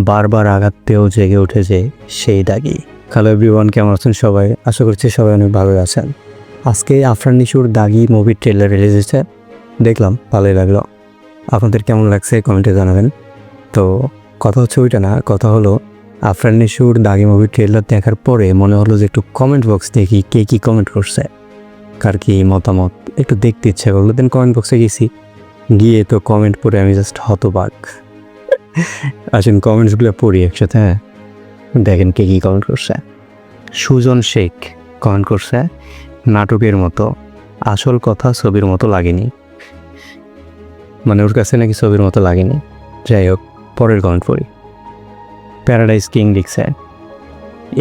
বারবার আঘাতেও জেগে উঠেছে সেই দাগি। হ্যালো এভরিওয়ান, কেমন আছেন সবাই? আশা করছি সবাই অনেক ভালো আছেন। আজকে আফরান নিশুর দাগি মুভির ট্রেলার রিলিজ হয়েছে, দেখলাম, ভালোই লাগলো। আপনাদের কেমন লাগছে কমেন্টে জানাবেন। তো কথা হচ্ছে ওইটা না, কথা হলো আফরান নিশুর দাগি মুভির ট্রেলার দেখার পরে মনে হলো যে একটু কমেন্ট বক্স দেখি কে কী কমেন্ট করছে, কার কী মতামত একটু দেখতে ইচ্ছে করলো। দেন কমেন্ট বক্সে গেছি, গিয়ে তো কমেন্ট পড়ে আমি জাস্ট হতবাক। আসেন কমেন্টসগুলো পড়ি একসাথে। হ্যাঁ, দেখেন কে কী কমেন্ট করছে। সুজন শেখ কমেন্ট করছে, নাটকের মতো, আসল কথা ছবির মতো লাগেনি। মানে ওর কাছে নাকি ছবির মতো লাগেনি। যাই হোক, পরের কমেন্ট পড়ি। প্যারাডাইস কিং লিখছে,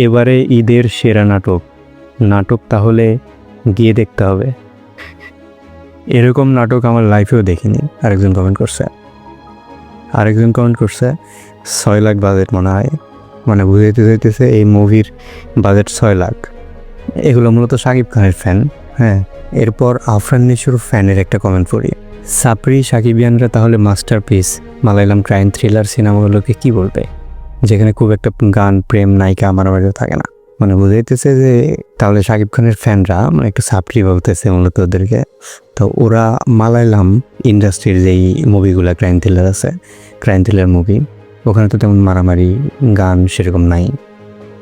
এবারে ঈদের সেরা নাটক তাহলে গিয়ে দেখতে হবে। এরকম নাটক আমার লাইফেও দেখিনি। আরেকজন কমেন্ট করছে 6 লাখ বাজেট মনে হয়, মানে বুঝাইতে চাইতেছে এই মুভির বাজেট 6 লাখ। এগুলো মূলত শাকিব খানের ফ্যান। হ্যাঁ, এরপর আফরান নিশুর ফ্যানের একটা কমেন্ট পড়ি। সাপরি সাকিবিয়ানরা তাহলে মাস্টারপিস মালায়ালাম ক্রাইম থ্রিলার সিনেমাগুলোকে কি বলবে, যেখানে খুব একটা গান, প্রেম, নায়িকা, মারামারিও থাকে না। মানে বুঝাইতেছে যে তাহলে শাকিব খানের ফ্যানরা মানে একটু সাপরি বলতেছে মূলত ওদেরকে। তো ওরা মালায়ালাম ইন্ডাস্ট্রির যেই মুভিগুলো ক্রাইম থ্রিলার আছে, ক্রাইম থ্রিলার মুভি, ওখানে তো তেমন মারামারি, গান সেরকম নাই।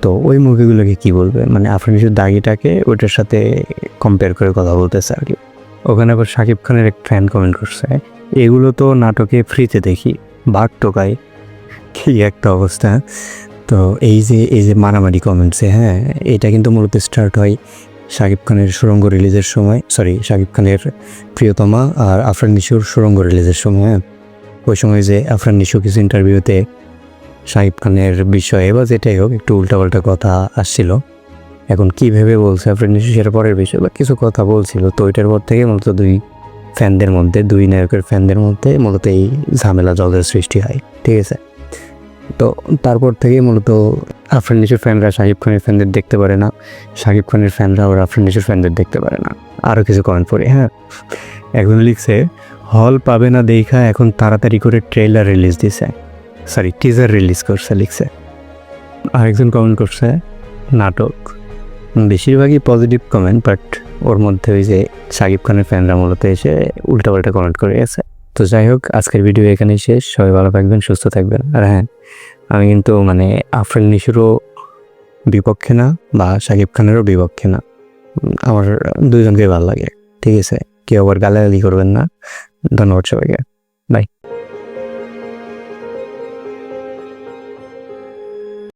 তো ওই মুভিগুলোকে কি বলবে, মানে আফরান নিশুর দাগিটাকে ওইটার সাথে কম্পেয়ার করে কথা বলতেছে আর কি। ওখানে আবার শাকিব খানের এক ফ্যান কমেন্ট করছে, এগুলো তো নাটকে ফ্রিতে দেখি, বাঘ টোকায়, কি একটা অবস্থা। তো এই যে মারামারি কমেন্টসে, হ্যাঁ, এটা কিন্তু মূলত স্টার্ট হয় শাকিব খানের সুড়ঙ্গ রিলিজের সময়, শাকিব খানের প্রিয়তমা আর আফরান নিশুর সুড়ঙ্গ রিলিজের সময়। হ্যাঁ, ওই সময় যে আফরান নিশু কিছু ইন্টারভিউতে শাকিব খানের বিষয়ে বা যেটাই হোক একটু উল্টাপাল্টা কথা আসছিল। এখন কী ভেবে বলছে আফরান নিশু সেটা পরের বিষয়, বা কিছু কথা বলছিল। তো ওইটার পর থেকে মূলত দুই নায়কের ফ্যানদের মধ্যে মূলত এই ঝামেলা জলের সৃষ্টি হয়। ঠিক আছে, তো তারপর থেকে মূলত আফরান নিশুর ফ্যানরা শাকিব খানের ফ্যানদের দেখতে পারে না, শাকিব খানের ফ্যানরা আবার আফরান নিশুর ফ্যানদের দেখতে পারে না। আরও কিছু কমেন্ট পড়ে। হ্যাঁ, একজন লিখছে, হল পাবে না দেখা এখন তাড়াতাড়ি করে ট্রেলার রিলিজ দিছে, টিজার রিলিজ করছে লিখছে। আরেকজন কমেন্ট করছে, নাটক। বেশিরভাগই পজিটিভ কমেন্ট, বাট ওর মধ্যে ওই যে শাকিব খানের ফ্যানরা মূলত এসে উল্টাপাল্টা কমেন্ট করে গেছে। তো যাই হোক, আজকের ভিডিও এখানেই শেষ। সবাই ভালো থাকবেন, সুস্থ থাকবেন। আর হ্যাঁ, আমি কিন্তু মানে আফরান নিশুরও বিপক্ষে না বা শাকিব খানেরও বিপক্ষে না, আমার দুইজনকেই ভালো লাগে। ঠিক আছে, কেউ আবার গালাগালি করবেন না। ধন্যবাদ সবাইকে, বাই।